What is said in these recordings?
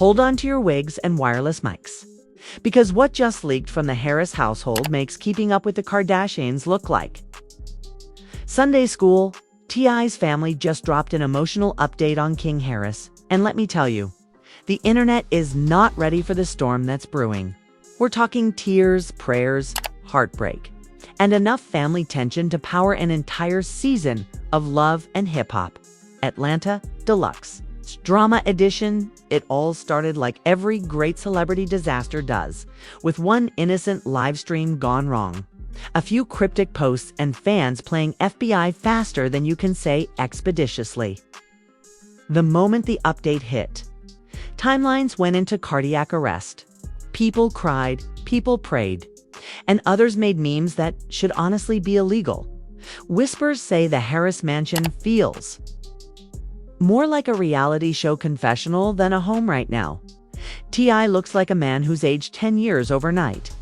hold on to your wigs and wireless mics. Because what just leaked from the Harris household makes keeping up with the Kardashians look like Sunday school. T.I.'s family just dropped an emotional update on King Harris, and let me tell you, the internet is not ready for the storm that's brewing. We're talking tears, prayers, heartbreak, and enough family tension to power an entire season of love and hip-hop. Atlanta Deluxe. Drama Edition. It all started like every great celebrity disaster does, with one innocent live stream gone wrong. A few cryptic posts and fans playing FBI faster than you can say expeditiously. The moment the update hit, timelines went into cardiac arrest. People cried, people prayed, and others made memes that should honestly be illegal. Whispers say the Harris mansion feels more like a reality show confessional than a home right now. T.I. looks like a man who's aged 10 years overnight.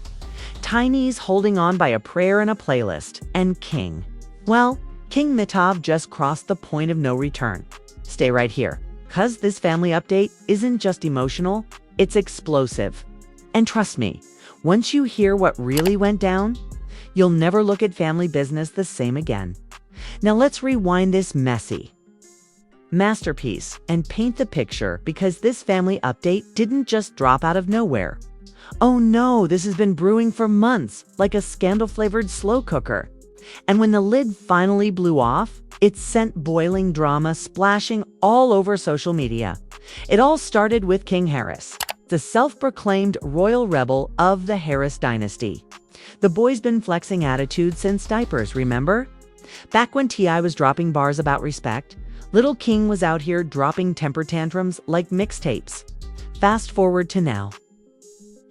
Tiny's holding on by a prayer and a playlist. And King, well, King Mitav just crossed the point of no return. Stay right here, cause this family update isn't just emotional, it's explosive. And trust me, once you hear what really went down, you'll never look at family business the same again. Now let's rewind this messy masterpiece and paint the picture, because this family update didn't just drop out of nowhere. Oh no, this has been brewing for months, like a scandal-flavored slow cooker. And when the lid finally blew off, it sent boiling drama splashing all over social media. It all started with King Harris, the self-proclaimed royal rebel of the Harris dynasty. The boy's been flexing attitude since diapers, remember? Back when T.I. was dropping bars about respect, little King was out here dropping temper tantrums like mixtapes. Fast forward to now,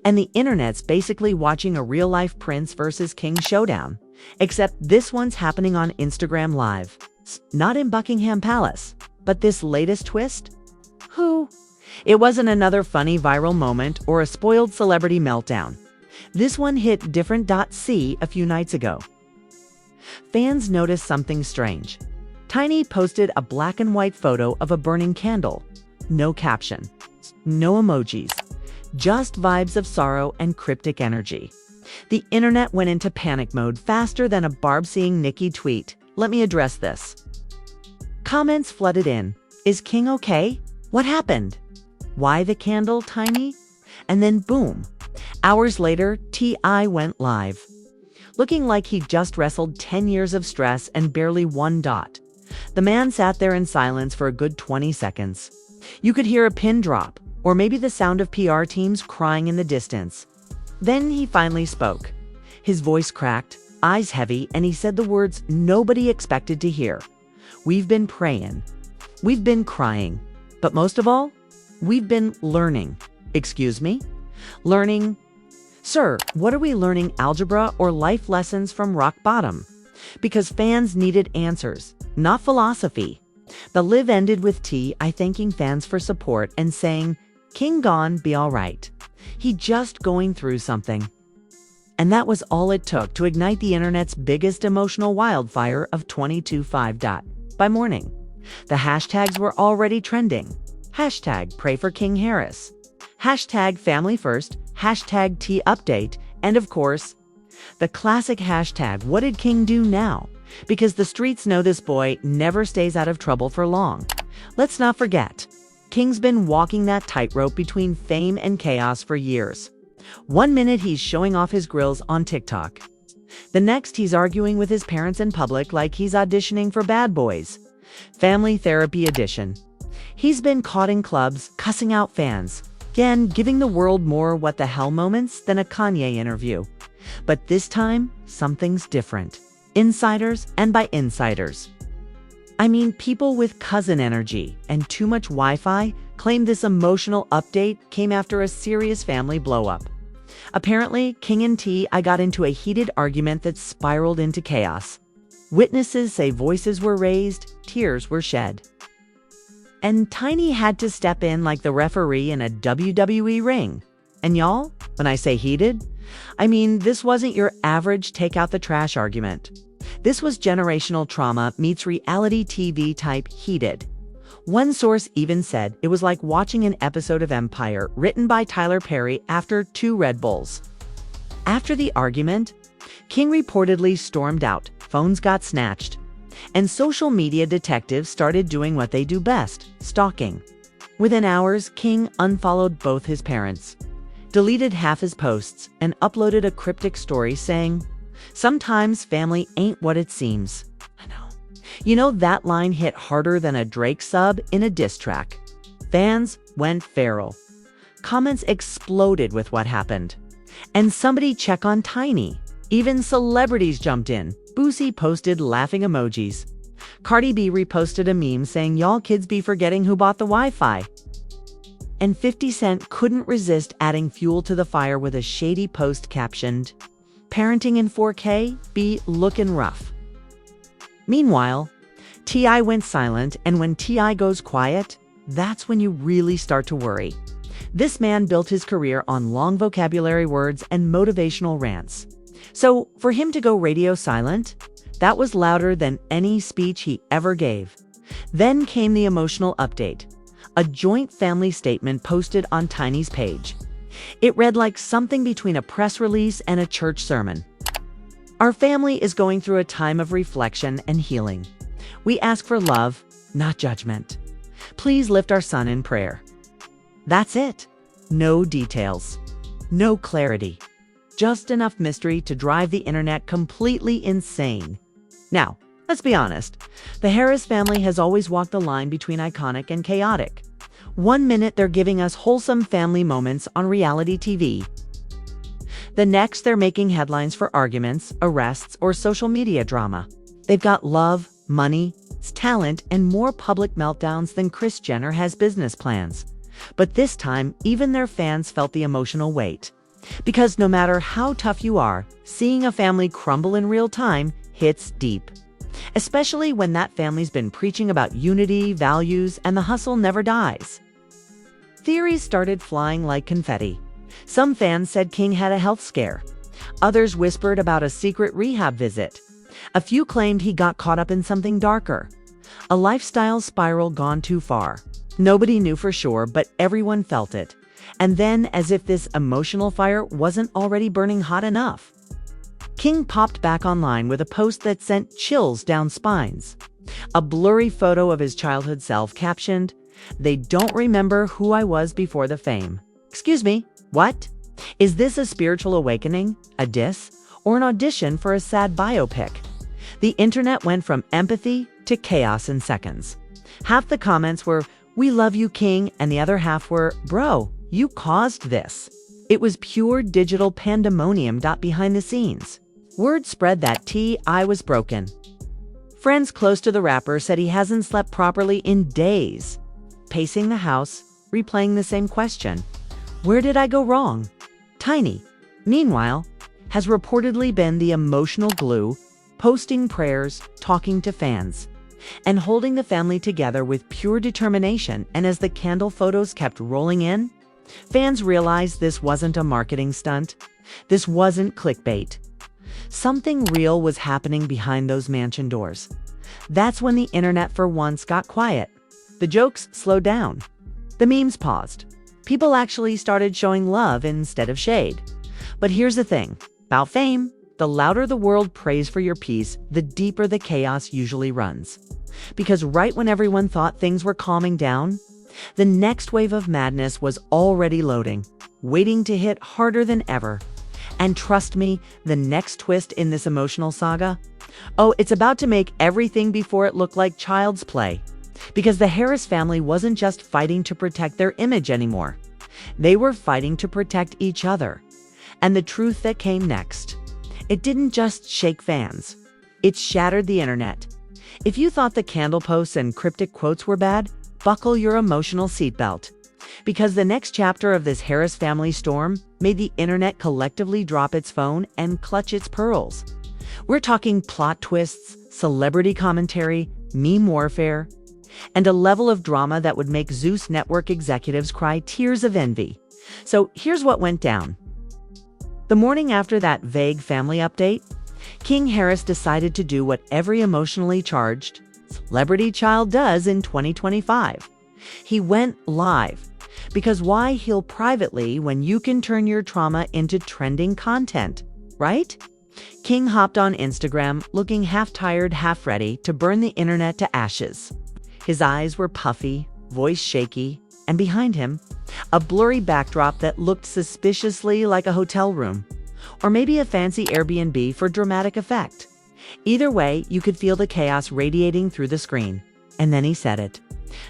and the internet's basically watching a real-life Prince versus King showdown, except this one's happening on Instagram Live. Not in Buckingham Palace, but this latest twist? It wasn't another funny viral moment or a spoiled celebrity meltdown. This one hit different. See a few nights ago. Fans noticed something strange. Tiny posted a black and white photo of a burning candle. No caption, no emojis, just vibes of sorrow and cryptic energy. The internet went into panic mode faster than a Barb seeing Nicki tweet. Let me address this. Comments flooded in. Is King okay? What happened? Why the candle, Tiny? And then boom. Hours later, T.I. went live, looking like he just wrestled 10 years of stress and barely one dot. The man sat there in silence for a good 20 seconds. You could hear a pin drop, or maybe the sound of PR teams crying in the distance. Then he finally spoke. His voice cracked, eyes heavy, and he said the words nobody expected to hear. We've been praying. We've been crying. But most of all, we've been learning. Excuse me? Learning? Sir, what are we learning, algebra or life lessons from rock bottom? Because fans needed answers, not philosophy. The live ended with T.I. thanking fans for support and saying, King gone, be all right. He just going through something. And that was all it took to ignite the internet's biggest emotional wildfire of 22/5. By morning, the hashtags were already trending. Hashtag pray for King Harris. Hashtag family first. Hashtag T update. And of course, the classic hashtag what did King do now? Because the streets know this boy never stays out of trouble for long. Let's not forget, King's been walking that tightrope between fame and chaos for years. One minute he's showing off his grills on TikTok. The next he's arguing with his parents in public like he's auditioning for Bad Boys. Family Therapy Edition. He's been caught in clubs, cussing out fans. Again, giving the world more what the hell moments than a Kanye interview. But this time, something's different. Insiders, and by insiders, I mean people with cousin energy and too much Wi-Fi, claim this emotional update came after a serious family blow-up. Apparently, King and T.I. got into a heated argument that spiraled into chaos. Witnesses say voices were raised, tears were shed. And Tiny had to step in like the referee in a WWE ring. And y'all, when I say heated, I mean this wasn't your average take out the trash argument. This was generational trauma meets reality TV type heated. One source even said it was like watching an episode of Empire written by Tyler Perry after 2 Red Bulls. After the argument, King reportedly stormed out, phones got snatched, and social media detectives started doing what they do best, stalking. Within hours, King unfollowed both his parents, deleted half his posts, and uploaded a cryptic story saying, "Sometimes family ain't what it seems." I know. You know, that line hit harder than a Drake sub in a diss track. Fans went feral. Comments exploded with what happened. And somebody check on Tiny. Even celebrities jumped in. Boosie posted laughing emojis. Cardi B reposted a meme saying, "Y'all kids be forgetting who bought the Wi-Fi." And 50 Cent couldn't resist adding fuel to the fire with a shady post captioned, "Parenting in 4K be looking rough." Meanwhile, T.I. went silent, and when T.I. goes quiet, that's when you really start to worry. This man built his career on long vocabulary words and motivational rants. So for him to go radio silent, that was louder than any speech he ever gave. Then came the emotional update, a joint family statement posted on Tiny's page. It read like something between a press release and a church sermon. "Our family is going through a time of reflection and healing. We ask for love, not judgment. Please lift our son in prayer." That's it. No details. No clarity. Just enough mystery to drive the internet completely insane. Now, let's be honest. The Harris family has always walked the line between iconic and chaotic. One minute they're giving us wholesome family moments on reality TV. The next they're making headlines for arguments, arrests, or social media drama. They've got love, money, talent, and more public meltdowns than Kris Jenner has business plans. But this time, even their fans felt the emotional weight. Because no matter how tough you are, seeing a family crumble in real time hits deep. Especially when that family's been preaching about unity, values, and the hustle never dies. Theories started flying like confetti. Some fans said King had a health scare. Others whispered about a secret rehab visit. A few claimed he got caught up in something darker. A lifestyle spiral gone too far. Nobody knew for sure, but everyone felt it. And then, as if this emotional fire wasn't already burning hot enough, King popped back online with a post that sent chills down spines. A blurry photo of his childhood self captioned, "They don't remember who I was before the fame." Excuse me, what? Is this a spiritual awakening, a diss, or an audition for a sad biopic? The internet went from empathy to chaos in seconds. Half the comments were, "We love you, King," and the other half were, "Bro, you caused this." It was pure digital pandemonium behind the scenes. Word spread that T.I. was broken. Friends close to the rapper said he hasn't slept properly in days, pacing the house, replaying the same question. Where did I go wrong? Tiny, meanwhile, has reportedly been the emotional glue, posting prayers, talking to fans, and holding the family together with pure determination. And as the candle photos kept rolling in, fans realized this wasn't a marketing stunt. This wasn't clickbait. Something real was happening behind those mansion doors. That's when the internet for once got quiet. The jokes slowed down. The memes paused. People actually started showing love instead of shade. But here's the thing about fame. The louder the world prays for your peace, the deeper the chaos usually runs. Because right when everyone thought things were calming down, the next wave of madness was already loading, waiting to hit harder than ever. And trust me, the next twist in this emotional saga? Oh, it's about to make everything before it look like child's play. Because the Harris family wasn't just fighting to protect their image anymore. They were fighting to protect each other. And the truth that came next, it didn't just shake fans. It shattered the internet. If you thought the candle posts and cryptic quotes were bad, buckle your emotional seatbelt. Because the next chapter of this Harris family storm made the internet collectively drop its phone and clutch its pearls. We're talking plot twists, celebrity commentary, meme warfare, and a level of drama that would make Zeus Network executives cry tears of envy. So here's what went down. The morning after that vague family update, King Harris decided to do what every emotionally charged, celebrity child does in 2025. He went live. Because why heal privately when you can turn your trauma into trending content, right? King hopped on Instagram looking half tired, half ready to burn the internet to ashes. His eyes were puffy, voice shaky, and behind him, a blurry backdrop that looked suspiciously like a hotel room, or maybe a fancy Airbnb for dramatic effect. Either way, you could feel the chaos radiating through the screen. And then he said it.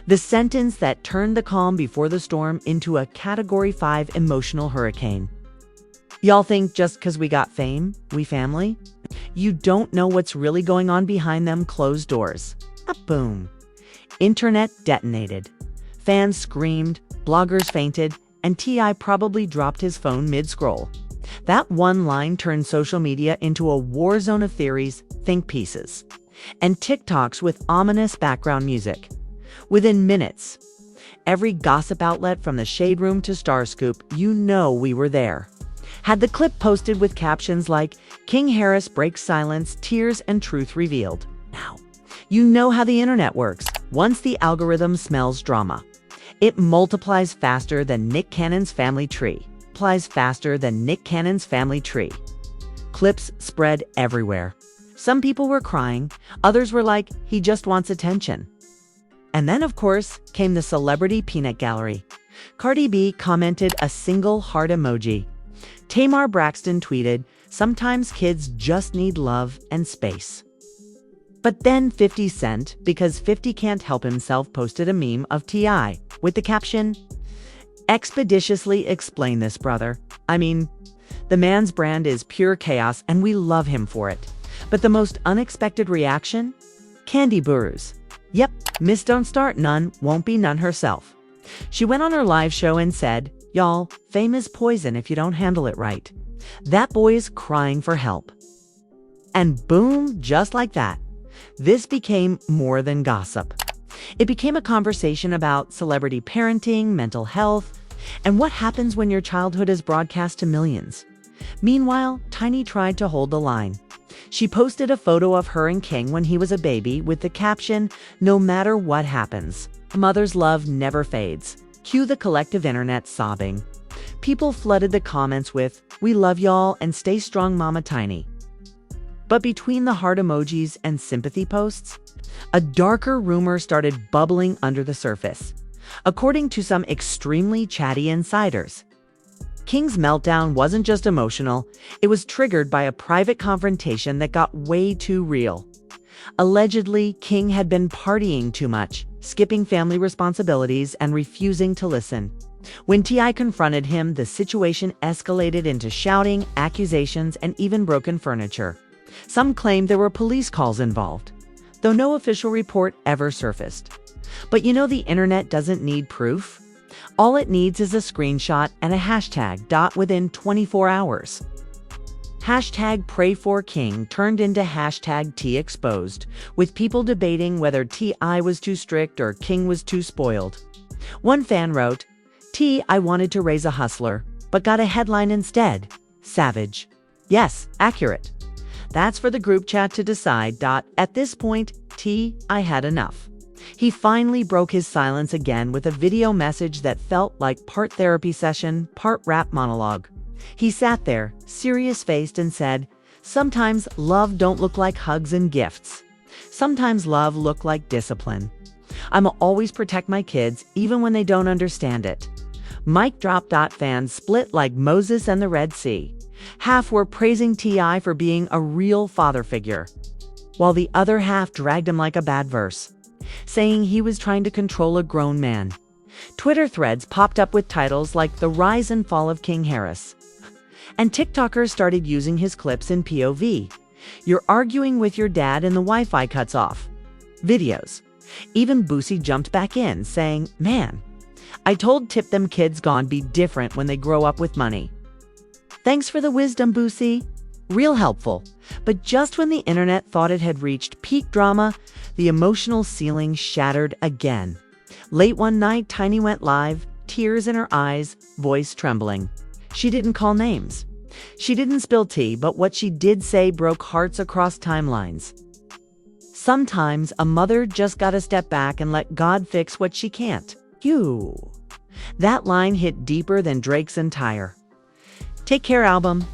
The sentence that turned the calm before the storm into a Category 5 emotional hurricane. Y'all think just 'cause we got fame, we family? You don't know what's really going on behind them closed doors. Boom. Internet detonated. Fans screamed, bloggers fainted, and T.I. probably dropped his phone mid-scroll. That one line turned social media into a war zone of theories, think pieces, and TikToks with ominous background music. Within minutes, every gossip outlet from the Shade Room to Starscoop, you know we were there, had the clip posted with captions like, "King Harris breaks silence, tears and truth revealed." Now, you know how the internet works. Once the algorithm smells drama, it multiplies faster than Nick Cannon's family tree. Clips spread everywhere. Some people were crying, others were like, he just wants attention. And then, of course, came the celebrity peanut gallery. Cardi B commented a single heart emoji. Tamar Braxton tweeted, "Sometimes kids just need love and space." But then 50 Cent, because 50 can't help himself, posted a meme of T.I. with the caption, "Expeditiously explain this, brother. I mean, the man's brand is pure chaos and we love him for it." But the most unexpected reaction? Candy Burus. Yep, Miss Don't Start None won't be none herself. She went on her live show and said, "Y'all, fame is poison if you don't handle it right. That boy is crying for help." And boom, just like that, this became more than gossip. It became a conversation about celebrity parenting, mental health, and what happens when your childhood is broadcast to millions. Meanwhile, Tiny tried to hold the line. She posted a photo of her and King when he was a baby with the caption, "No matter what happens, a mother's love never fades." Cue the collective internet sobbing. People flooded the comments with, "We love y'all and stay strong, Mama Tiny." But between the heart emojis and sympathy posts, a darker rumor started bubbling under the surface. According to some extremely chatty insiders, King's meltdown wasn't just emotional, it was triggered by a private confrontation that got way too real. Allegedly, King had been partying too much, skipping family responsibilities and refusing to listen. When T.I. confronted him, the situation escalated into shouting, accusations, and even broken furniture. Some claimed there were police calls involved, though no official report ever surfaced. But you know the internet doesn't need proof. All it needs is a screenshot and a hashtag. Within 24 hours. Hashtag #PrayForKing turned into hashtag #TExposed, with people debating whether T.I. was too strict or King was too spoiled. One fan wrote, "T.I. wanted to raise a hustler, but got a headline instead. Savage." Yes, accurate. That's for the group chat to decide. At this point, T.I. had enough. He finally broke his silence again with a video message that felt like part therapy session, part rap monologue. He sat there, serious-faced, and said, "Sometimes love don't look like hugs and gifts. Sometimes love look like discipline. I'ma always protect my kids, even when they don't understand it." Mic drop. Fans split like Moses and the Red Sea. Half were praising T.I. for being a real father figure, while the other half dragged him like a bad verse, saying he was trying to control a grown man. Twitter threads popped up with titles like "The Rise and Fall of King Harris," and TikTokers started using his clips in POV. "You're arguing with your dad and the Wi-Fi cuts off" videos. Even Boosie jumped back in, saying, "Man, I told Tip them kids gon' be different when they grow up with money." Thanks for the wisdom, Boosie. Real helpful. But just when the internet thought it had reached peak drama, the emotional ceiling shattered again. Late one night, Tiny went live, tears in her eyes, voice trembling. She didn't call names. She didn't spill tea, but what she did say broke hearts across timelines. Sometimes a mother just gotta step back and let God fix what she can't. You. That line hit deeper than Drake's entire Take Care album.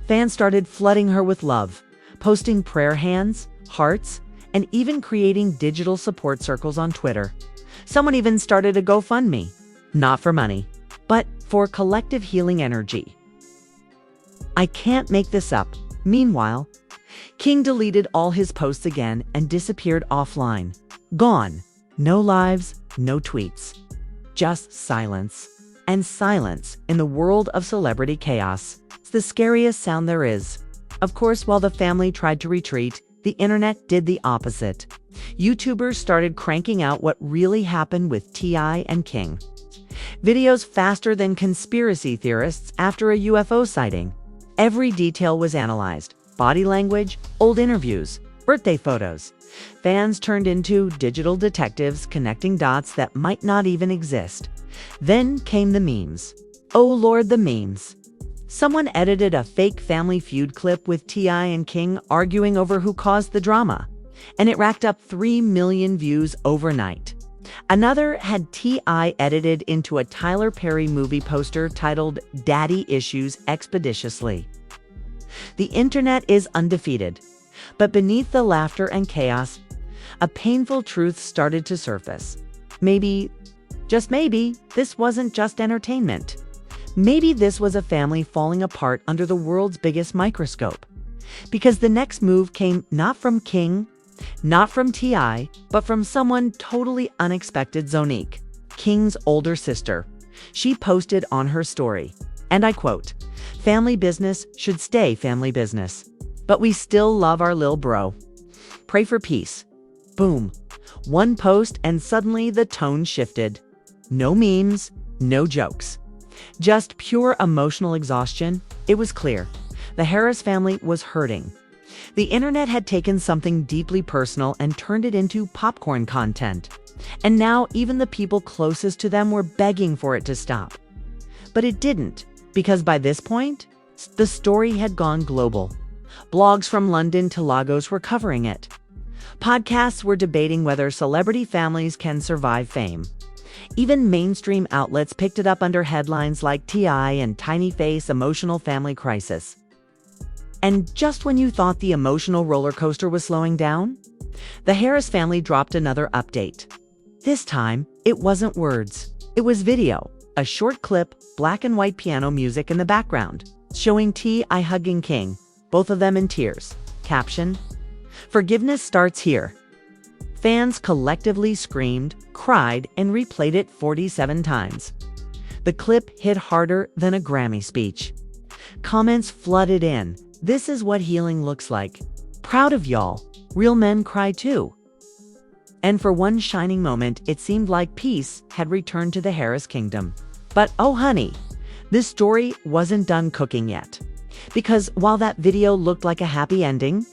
Fans started flooding her with love, posting prayer hands, hearts, and even creating digital support circles on Twitter. Someone even started a GoFundMe, not for money, but for collective healing energy. I can't make this up. Meanwhile, King deleted all his posts again and disappeared offline. Gone. No lives, no tweets. Just silence. And silence in the world of celebrity chaos. It's the scariest sound there is. Of course, while the family tried to retreat, the internet did the opposite. YouTubers started cranking out what really happened with T.I. and King. Videos faster than conspiracy theorists after a UFO sighting. Every detail was analyzed. Body language, old interviews, birthday photos. Fans turned into digital detectives connecting dots that might not even exist. Then came the memes. Oh Lord, the memes. Someone edited a fake Family Feud clip with T.I. and King arguing over who caused the drama, and it racked up 3 million views overnight. Another had T.I. edited into a Tyler Perry movie poster titled Daddy Issues expeditiously. The internet is undefeated, but beneath the laughter and chaos, a painful truth started to surface. Maybe, just maybe, this wasn't just entertainment. Maybe this was a family falling apart under the world's biggest microscope. Because the next move came not from King, not from T.I., but from someone totally unexpected. Zonique, King's older sister. She posted on her story, and I quote, "Family business should stay family business, but we still love our lil bro. Pray for peace." Boom. One post and suddenly the tone shifted. No memes, no jokes. Just pure emotional exhaustion. It was clear. The Harris family was hurting. The internet had taken something deeply personal and turned it into popcorn content. And now even the people closest to them were begging for it to stop. But it didn't, because by this point, the story had gone global. Blogs from London to Lagos were covering it. Podcasts were debating whether celebrity families can survive fame. Even mainstream outlets picked it up under headlines like T.I. and Tiny Face Emotional Family Crisis. And just when you thought the emotional roller coaster was slowing down, the Harris family dropped another update. This time, it wasn't words. It was video, a short clip, black and white piano music in the background, showing T.I. hugging King, both of them in tears. Caption: "Forgiveness starts here." Fans collectively screamed, cried, and replayed it 47 times. The clip hit harder than a Grammy speech. Comments flooded in. "This is what healing looks like. Proud of y'all. Real men cry too." And for one shining moment, it seemed like peace had returned to the Harris kingdom. But oh honey, this story wasn't done cooking yet. Because while that video looked like a happy ending,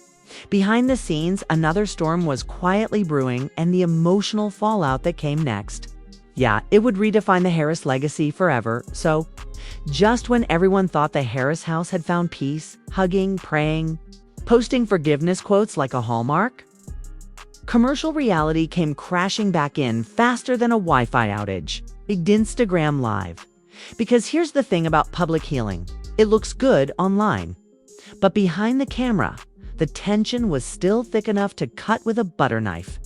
behind the scenes, another storm was quietly brewing, and the emotional fallout that came next. Yeah, it would redefine the Harris legacy forever. So, just when everyone thought the Harris house had found peace, hugging, praying, posting forgiveness quotes like a hallmark, commercial reality came crashing back in faster than a Wi-Fi outage. Big Instagram Live. Because here's the thing about public healing. It looks good online. But behind the camera, the tension was still thick enough to cut with a butter knife.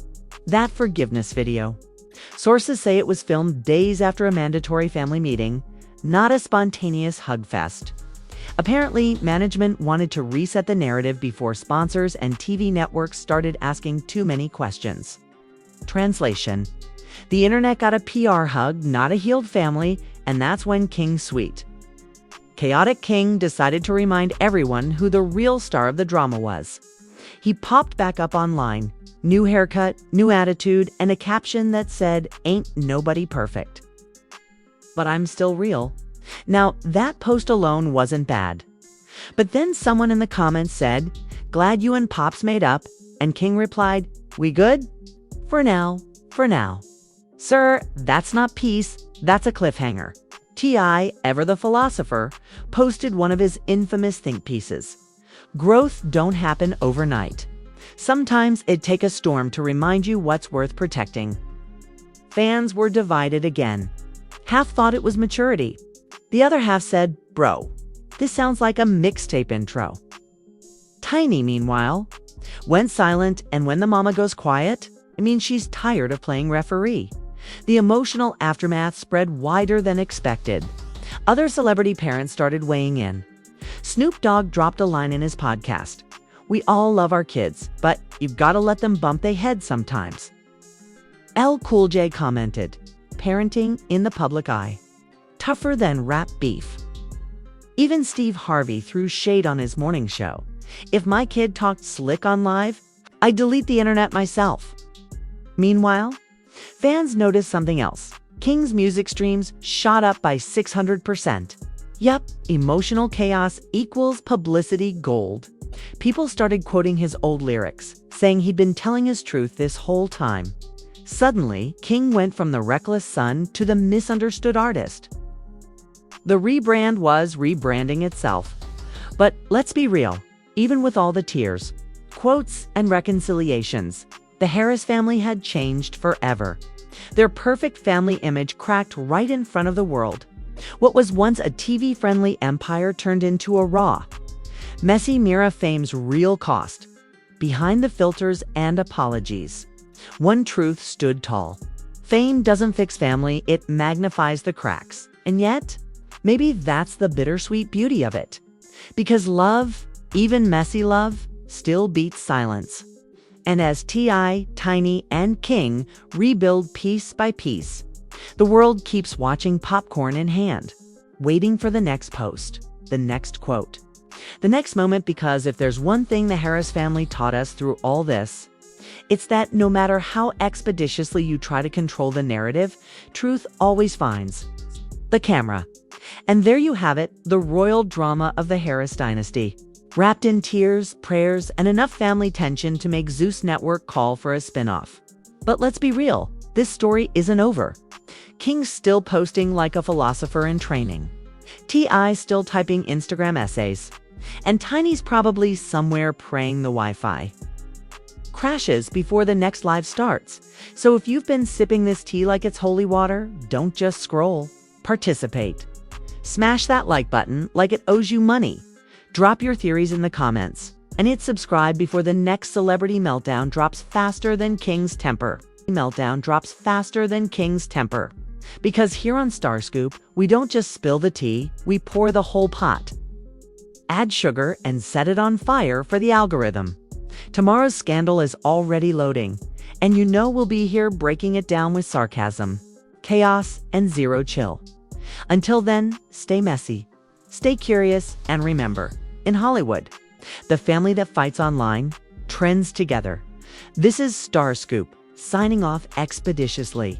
That forgiveness video. Sources say it was filmed days after a mandatory family meeting, not a spontaneous hug fest. Apparently, management wanted to reset the narrative before sponsors and TV networks started asking too many questions. Translation: the internet got a PR hug, not a healed family, and that's when King's sweet. Chaotic King decided to remind everyone who the real star of the drama was. He popped back up online, new haircut, new attitude, and a caption that said, "Ain't nobody perfect, but I'm still real." Now, that post alone wasn't bad. But then someone in the comments said, "Glad you and Pops made up," and King replied, "We good? For now, for now." Sir, that's not peace, that's a cliffhanger. T.I., ever the philosopher, posted one of his infamous think pieces. Growth don't happen overnight. Sometimes it takes a storm to remind you what's worth protecting. Fans were divided again. Half thought it was maturity. The other half said, "Bro, this sounds like a mixtape intro." Tiny, meanwhile, went silent, and when the mama goes quiet, it means she's tired of playing referee. The emotional aftermath spread wider than expected. Other celebrity parents started weighing in. Snoop Dogg dropped a line in his podcast. "We all love our kids, but you've got to let them bump their heads sometimes." L. Cool J commented, "Parenting in the public eye. Tougher than rap beef." Even Steve Harvey threw shade on his morning show. "If my kid talked slick on live, I'd delete the internet myself." Meanwhile, fans noticed something else. King's music streams shot up by 600%. Yup, emotional chaos equals publicity gold. People started quoting his old lyrics, saying he'd been telling his truth this whole time. Suddenly, King went from the reckless son to the misunderstood artist. The rebrand was rebranding itself. But let's be real, even with all the tears, quotes, and reconciliations, the Harris family had changed forever. Their perfect family image cracked right in front of the world. What was once a TV-friendly empire turned into a raw, messy mirror of fame's real cost. Behind the filters and apologies, one truth stood tall. Fame doesn't fix family, it magnifies the cracks. And yet, maybe that's the bittersweet beauty of it. Because love, even messy love, still beats silence. And as T.I., Tiny, and King rebuild piece by piece, the world keeps watching popcorn in hand, waiting for the next post, the next quote, the next moment, because if there's one thing the Harris family taught us through all this, it's that no matter how expeditiously you try to control the narrative, truth always finds the camera. And there you have it, the royal drama of the Harris dynasty, wrapped in tears, prayers, and enough family tension to make Zeus Network call for a spin-off. But let's be real, this story isn't over. King's still posting like a philosopher in training. T.I. still typing Instagram essays. And Tiny's probably somewhere praying the Wi-Fi crashes before the next live starts. So if you've been sipping this tea like it's holy water, don't just scroll, participate. Smash that like button like it owes you money. Drop your theories in the comments, and hit subscribe before the next celebrity meltdown drops faster than King's temper. Because here on Star Scoop, we don't just spill the tea, we pour the whole pot. Add sugar and set it on fire for the algorithm. Tomorrow's scandal is already loading, and you know we'll be here breaking it down with sarcasm, chaos, and zero chill. Until then, stay messy, stay curious, and remember, in Hollywood, the family that fights online trends together. This is Star Scoop, signing off expeditiously.